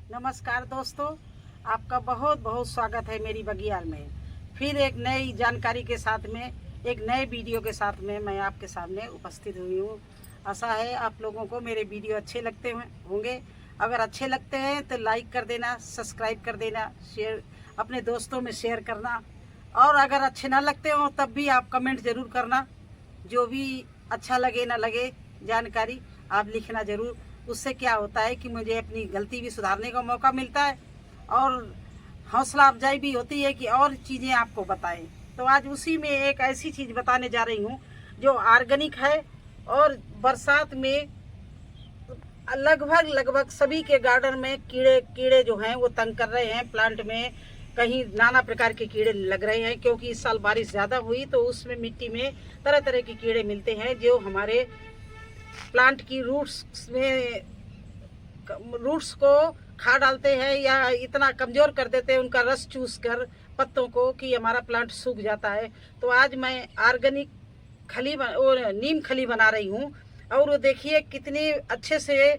नमस्कार दोस्तों, आपका बहुत बहुत स्वागत है मेरी बगियाल में। फिर एक नई जानकारी के साथ में, एक नए वीडियो के साथ में मैं आपके सामने उपस्थित हुई हूँ। आशा है आप लोगों को मेरे वीडियो अच्छे लगते होंगे। अगर अच्छे लगते हैं तो लाइक कर देना, सब्सक्राइब कर देना, शेयर अपने दोस्तों में शेयर करना। और अगर अच्छे ना लगते हो तब भी आप कमेंट ज़रूर करना। जो भी अच्छा लगे ना लगे जानकारी आप लिखना ज़रूर। उससे क्या होता है कि मुझे अपनी गलती भी सुधारने का मौका मिलता है और हौसला अफजाई भी होती है कि और चीज़ें आपको बताएं। तो आज उसी में एक ऐसी चीज़ बताने जा रही हूँ जो ऑर्गेनिक है और बरसात में लगभग लगभग सभी के गार्डन में कीड़े जो हैं वो तंग कर रहे हैं। प्लांट में कहीं नाना प्रकार के कीड़े लग रहे हैं क्योंकि इस साल बारिश ज़्यादा हुई तो उसमें मिट्टी में तरह तरह के कीड़े मिलते हैं जो हमारे प्लांट की रूट्स को खा डालते हैं या इतना कमज़ोर कर देते हैं उनका रस चूस कर पत्तों को कि हमारा प्लांट सूख जाता है। तो आज मैं ऑर्गेनिक नीम खली बना रही हूँ और वो देखिए कितनी अच्छे से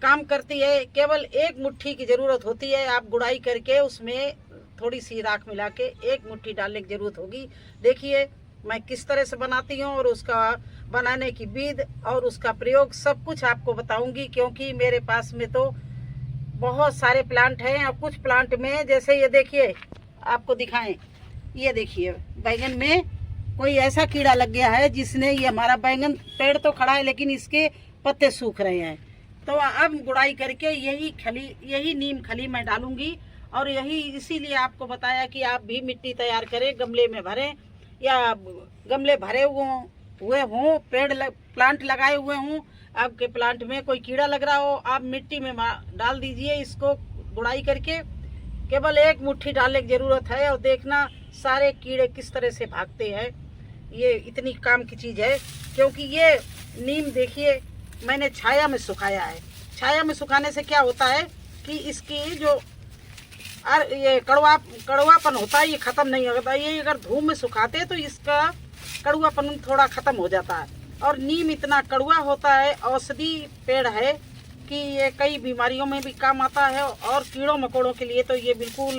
काम करती है। केवल एक मुट्ठी की ज़रूरत होती है। आप गुड़ाई करके उसमें थोड़ी सी राख मिला के एक मुट्ठी डालने की ज़रूरत होगी। देखिए मैं किस तरह से बनाती हूँ और उसका बनाने की विधि और उसका प्रयोग सब कुछ आपको बताऊंगी, क्योंकि मेरे पास में तो बहुत सारे प्लांट हैं और कुछ प्लांट में जैसे ये देखिए आपको दिखाएं, ये देखिए बैंगन में कोई ऐसा कीड़ा लग गया है जिसने ये हमारा बैंगन पेड़ तो खड़ा है लेकिन इसके पत्ते सूख रहे हैं। तो अब गुड़ाई करके यही नीम खली मैं डालूंगी और यही इसीलिए आपको बताया कि आप भी मिट्टी तैयार करें, गमले में भरें या गमले भरे हुए हों, प्लांट लगाए हुए हों, आपके प्लांट में कोई कीड़ा लग रहा हो आप मिट्टी में डाल दीजिए। इसको गुड़ाई करके केवल एक मुट्ठी डालने की ज़रूरत है और देखना सारे कीड़े किस तरह से भागते हैं। ये इतनी काम की चीज़ है क्योंकि ये नीम देखिए मैंने छाया में सुखाया है। छाया में सुखाने से क्या होता है कि इसकी जो ये कड़वापन होता है ये ख़त्म नहीं होता। ये अगर धूप में सुखाते हैं तो इसका कड़वापन थोड़ा ख़त्म हो जाता है। और नीम इतना कड़वा होता है, औषधि पेड़ है कि ये कई बीमारियों में भी काम आता है और कीड़ों मकोड़ों के लिए तो ये बिल्कुल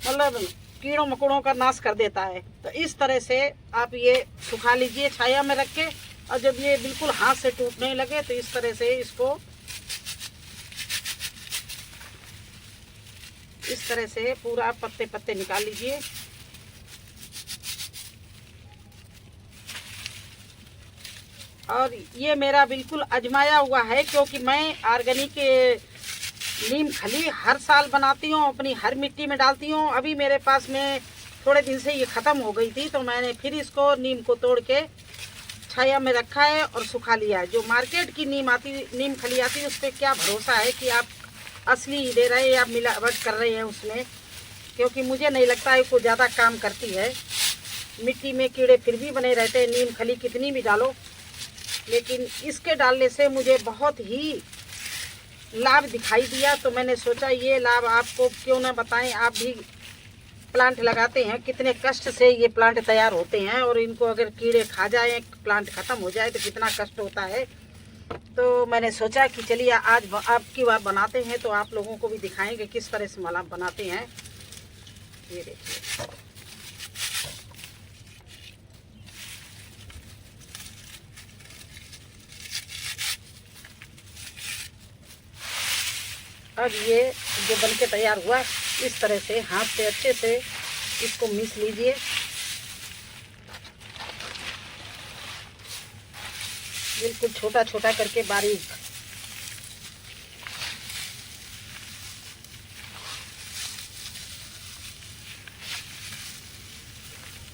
मतलब कीड़ों मकोड़ों का नाश कर देता है। तो इस तरह से आप ये सुखा लीजिए छाया में रख के, और जब ये बिल्कुल हाथ से टूटने लगे तो इस तरह से इसको इस तरह से पूरा पत्ते पत्ते निकाल लीजिए। और ये मेरा बिल्कुल आजमाया हुआ है क्योंकि मैं ऑर्गेनिक नीम खली हर साल बनाती हूँ, अपनी हर मिट्टी में डालती हूँ। अभी मेरे पास में थोड़े दिन से ये ख़त्म हो गई थी तो मैंने फिर इसको नीम को तोड़ के छाया में रखा है और सुखा लिया है। जो मार्केट की नीम खली आती है उस पर क्या भरोसा है कि आप असली दे रहे हैं या मिलावट कर रहे हैं उसमें, क्योंकि मुझे नहीं लगता है को ज़्यादा काम करती है। मिट्टी में कीड़े फिर भी बने रहते हैं नीम खली कितनी भी डालो, लेकिन इसके डालने से मुझे बहुत ही लाभ दिखाई दिया। तो मैंने सोचा ये लाभ आपको क्यों ना बताएं। आप भी प्लांट लगाते हैं, कितने कष्ट से ये प्लांट तैयार होते हैं और इनको अगर कीड़े खा जाए, प्लांट ख़त्म हो जाए तो कितना कष्ट होता है। तो मैंने सोचा कि चलिए आज आपकी बार बनाते हैं तो आप लोगों को भी दिखाएंगे किस तरह से माला बनाते हैं। ये देखिए अब ये जो बनके तैयार हुआ इस तरह से हाथ से अच्छे से इसको मिस लीजिए। बिल्कुल छोटा छोटा करके बारीक।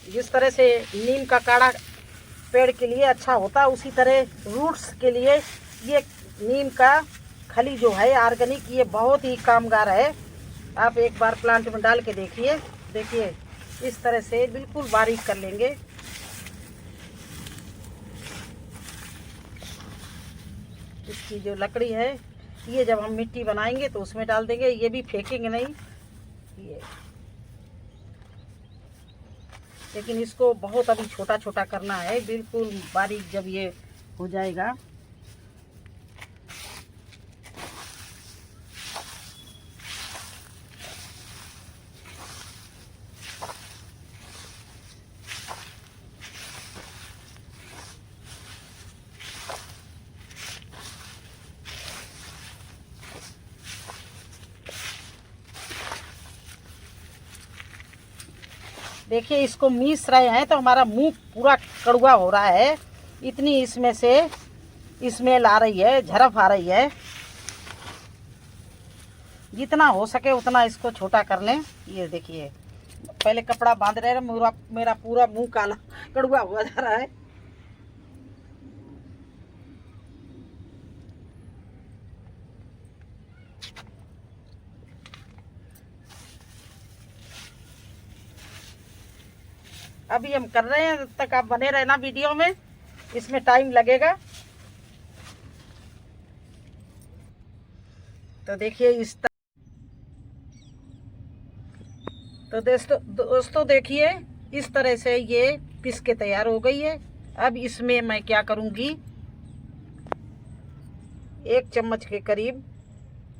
जिस तरह से नीम का काढ़ा पेड़ के लिए अच्छा होता है उसी तरह रूट्स के लिए ये नीम का खली जो है ऑर्गेनिक ये बहुत ही कामगार है। आप एक बार प्लांट में डाल के देखिए इस तरह से बिल्कुल बारीक कर लेंगे। इसकी जो लकड़ी है ये जब हम मिट्टी बनाएंगे तो उसमें डाल देंगे, ये भी फेंकेंगे नहीं ये, लेकिन इसको बहुत अभी छोटा छोटा करना है, बिल्कुल बारीक जब ये हो जाएगा देखिए इसको मीस रहे हैं तो हमारा मुंह पूरा कड़वा हो रहा है, इतनी इसमें से स्मेल आ रही है, झरफ आ रही है। जितना हो सके उतना इसको छोटा कर लें। ये देखिए पहले कपड़ा बांध रहे हैं, मेरा पूरा मुंह काला कड़वा हुआ जा रहा है। अभी हम कर रहे हैं, तब तक आप बने रहना वीडियो में, इसमें टाइम लगेगा। तो देखिए तो दोस्तों देखिए इस तरह से ये पिस के तैयार हो गई है। अब इसमें मैं क्या करूंगी, 1 चम्मच के करीब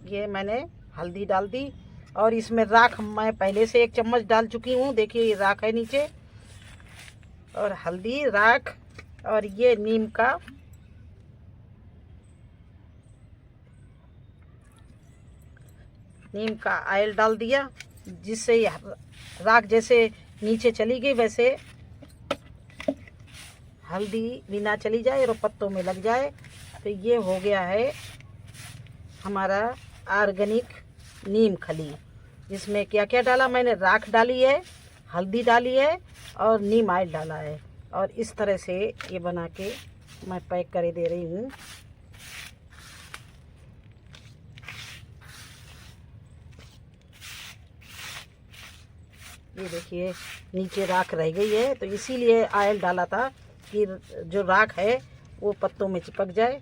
ये मैंने हल्दी डाल दी, और इसमें राख मैं पहले से 1 चम्मच डाल चुकी हूँ। देखिए ये राख है नीचे, और हल्दी, राख, और ये नीम का ऑयल डाल दिया, जिससे राख जैसे नीचे चली गई वैसे हल्दी भी ना चली जाए और पत्तों में लग जाए। तो ये हो गया है हमारा ऑर्गेनिक नीम खली। इसमें क्या क्या डाला मैंने, राख डाली है, हल्दी डाली है, और नीम ऑयल डाला है। और इस तरह से ये बना के मैं पैक करे दे रही हूँ। ये देखिए नीचे राख रह गई है, तो इसीलिए ऑयल डाला था कि जो राख है वो पत्तों में चिपक जाए।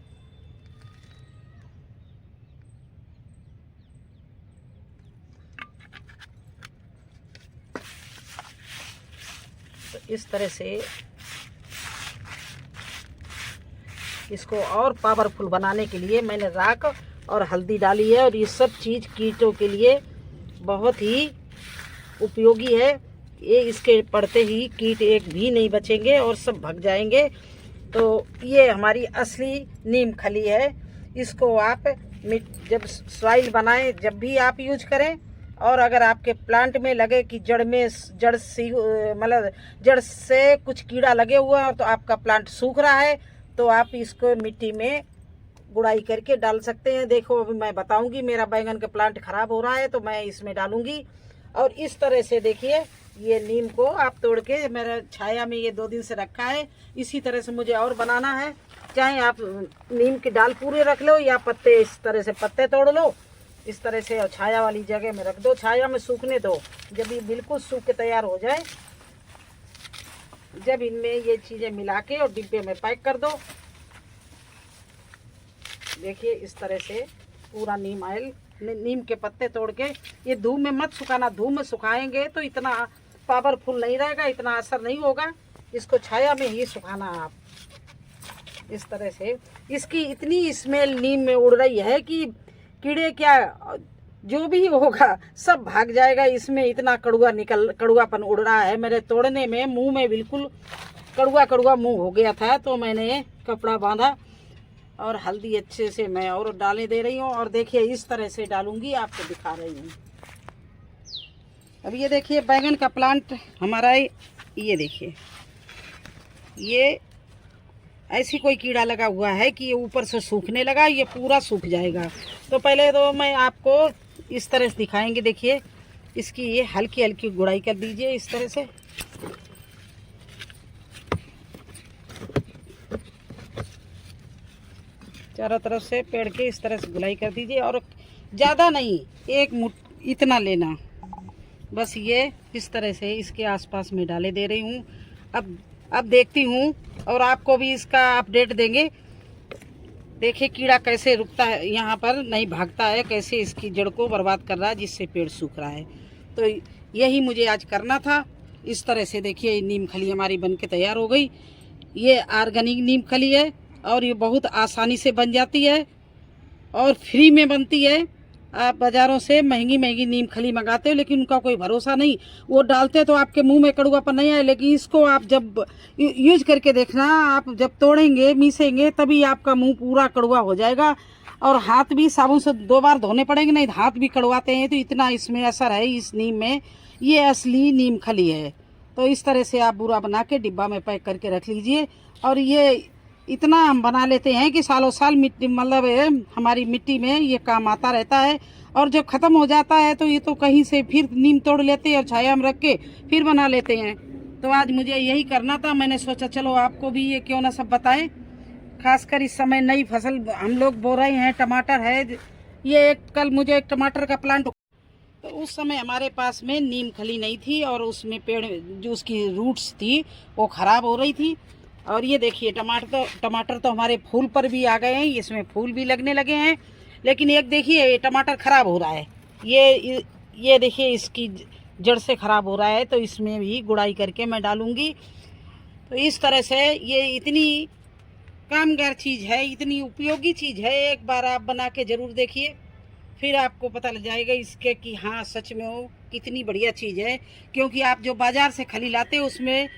तो इस तरह से इसको और पावरफुल बनाने के लिए मैंने राख और हल्दी डाली है। और ये सब चीज़ कीटों के लिए बहुत ही उपयोगी है। ये इसके पड़ते ही कीट एक भी नहीं बचेंगे और सब भाग जाएंगे। तो ये हमारी असली नीम खली है। इसको आप जब सॉइल बनाएं, जब भी आप यूज करें, और अगर आपके प्लांट में लगे कि जड़ से कुछ कीड़ा लगे हुआ है तो आपका प्लांट सूख रहा है, तो आप इसको मिट्टी में गुड़ाई करके डाल सकते हैं। देखो अभी मैं बताऊंगी, मेरा बैंगन का प्लांट खराब हो रहा है तो मैं इसमें डालूंगी। और इस तरह से देखिए ये नीम को आप तोड़ के, मेरा छाया में ये 2 दिन से रखा है। इसी तरह से मुझे और बनाना है। चाहे आप नीम के डाल पूरे रख लो या पत्ते, इस तरह से पत्ते तोड़ लो इस तरह से, और छाया वाली जगह में रख दो, छाया में सूखने दो। जब ये बिल्कुल सूख के तैयार हो जाए, जब इनमें ये चीज़ें मिला के और डिब्बे में पैक कर दो। देखिए इस तरह से पूरा नीम ऑयल, नीम के पत्ते तोड़ के, ये धूप में मत सुखाना। धूप में सुखाएंगे तो इतना पावरफुल नहीं रहेगा, इतना असर नहीं होगा। इसको छाया में ही सुखाना आप। इस तरह से इसकी इतनी स्मेल नीम में उड़ रही है कि कीड़े क्या जो भी होगा सब भाग जाएगा। इसमें इतना कड़ुआपन उड़ रहा है। मेरे तोड़ने में मुंह में बिल्कुल कड़ुआ मुंह हो गया था, तो मैंने कपड़ा बांधा और हल्दी अच्छे से मैं और डाले दे रही हूँ। और देखिए इस तरह से डालूंगी, आपको दिखा रही हूँ। अब ये देखिए बैंगन का प्लांट हमारा, ये देखिए ये ऐसी कोई कीड़ा लगा हुआ है कि ये ऊपर से सूखने लगा, ये पूरा सूख जाएगा। तो पहले तो मैं आपको इस तरह से दिखाएंगे। देखिए इसकी ये हल्की हल्की गुड़ाई कर दीजिए इस तरह से। चारों तरफ से पेड़ के इस तरह से गुलाई कर दीजिए, और ज़्यादा नहीं, 1 मुट्ठी इतना लेना बस। ये इस तरह से इसके आसपास में डाले दे रही हूँ। अब देखती हूँ और आपको भी इसका अपडेट देंगे। देखिए कीड़ा कैसे रुकता है, यहाँ पर नहीं भागता है, कैसे इसकी जड़ को बर्बाद कर रहा है, जिससे पेड़ सूख रहा है। तो यही मुझे आज करना था। इस तरह से देखिए नीम खली हमारी बनके तैयार हो गई। ये ऑर्गेनिक नीम खली है और ये बहुत आसानी से बन जाती है और फ्री में बनती है। आप बाज़ारों से महंगी नीम खली मंगाते हो, लेकिन उनका कोई भरोसा नहीं। वो डालते तो आपके मुंह में कड़वापन नहीं आए, लेकिन इसको आप जब यूज करके देखना, आप जब तोड़ेंगे मीसेंगे तभी आपका मुंह पूरा कड़वा हो जाएगा। और हाथ भी साबुन से 2 बार धोने पड़ेंगे, नहीं हाथ भी कड़वाते हैं। तो इतना इसमें असर है इस नीम में। ये असली नीम खली है तो इस तरह से आप बूरा बना के डिब्बा में पैक करके रख लीजिए। और ये इतना हम बना लेते हैं कि सालों साल मिट्टी मतलब हमारी मिट्टी में ये काम आता रहता है। और जब ख़त्म हो जाता है तो ये तो कहीं से फिर नीम तोड़ लेते हैं और छाया में रख के फिर बना लेते हैं। तो आज मुझे यही करना था, मैंने सोचा चलो आपको भी ये क्यों ना सब बताएं। खासकर इस समय नई फसल हम लोग बो रहे हैं, टमाटर है। ये कल मुझे एक टमाटर का प्लांट, तो उस समय हमारे पास में नीम खली नहीं थी और उसमें पेड़ जो उसकी रूट्स थी वो ख़राब हो रही थी। और ये देखिए टमाटर तो हमारे फूल पर भी आ गए हैं, इसमें फूल भी लगने लगे हैं। लेकिन एक देखिए ये टमाटर ख़राब हो रहा है, ये देखिए इसकी जड़ से ख़राब हो रहा है। तो इसमें भी गुड़ाई करके मैं डालूँगी। तो इस तरह से ये इतनी कामगार चीज़ है, इतनी उपयोगी चीज़ है, एक बार आप बना के ज़रूर देखिए, फिर आपको पता लग जाएगा इसके कि हाँ सच में वो कितनी बढ़िया चीज़ है। क्योंकि आप जो बाज़ार से खली लाते हो उसमें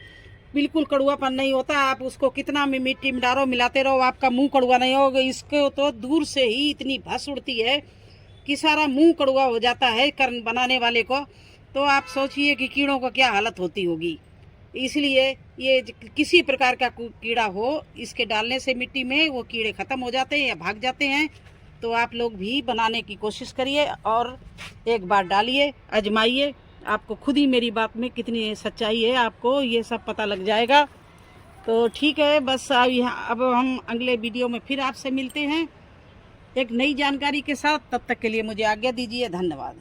बिल्कुल कड़वापन नहीं होता। आप उसको कितना में मिट्टी में डालो मिलाते रहो, आपका मुंह कड़वा नहीं होगा। इसको तो दूर से ही इतनी भस उड़ती है कि सारा मुंह कड़वा हो जाता है कर्ण बनाने वाले को। तो आप सोचिए कि कीड़ों को क्या हालत होती होगी। इसलिए ये किसी प्रकार का कीड़ा हो, इसके डालने से मिट्टी में वो कीड़े ख़त्म हो जाते हैं या भाग जाते हैं। तो आप लोग भी बनाने की कोशिश करिए और एक बार डालिए, आजमाइए। आपको खुद ही मेरी बात में कितनी सच्चाई है आपको ये सब पता लग जाएगा। तो ठीक है, बस अब हम अगले वीडियो में फिर आपसे मिलते हैं एक नई जानकारी के साथ। तब तक के लिए मुझे आज्ञा दीजिए। धन्यवाद।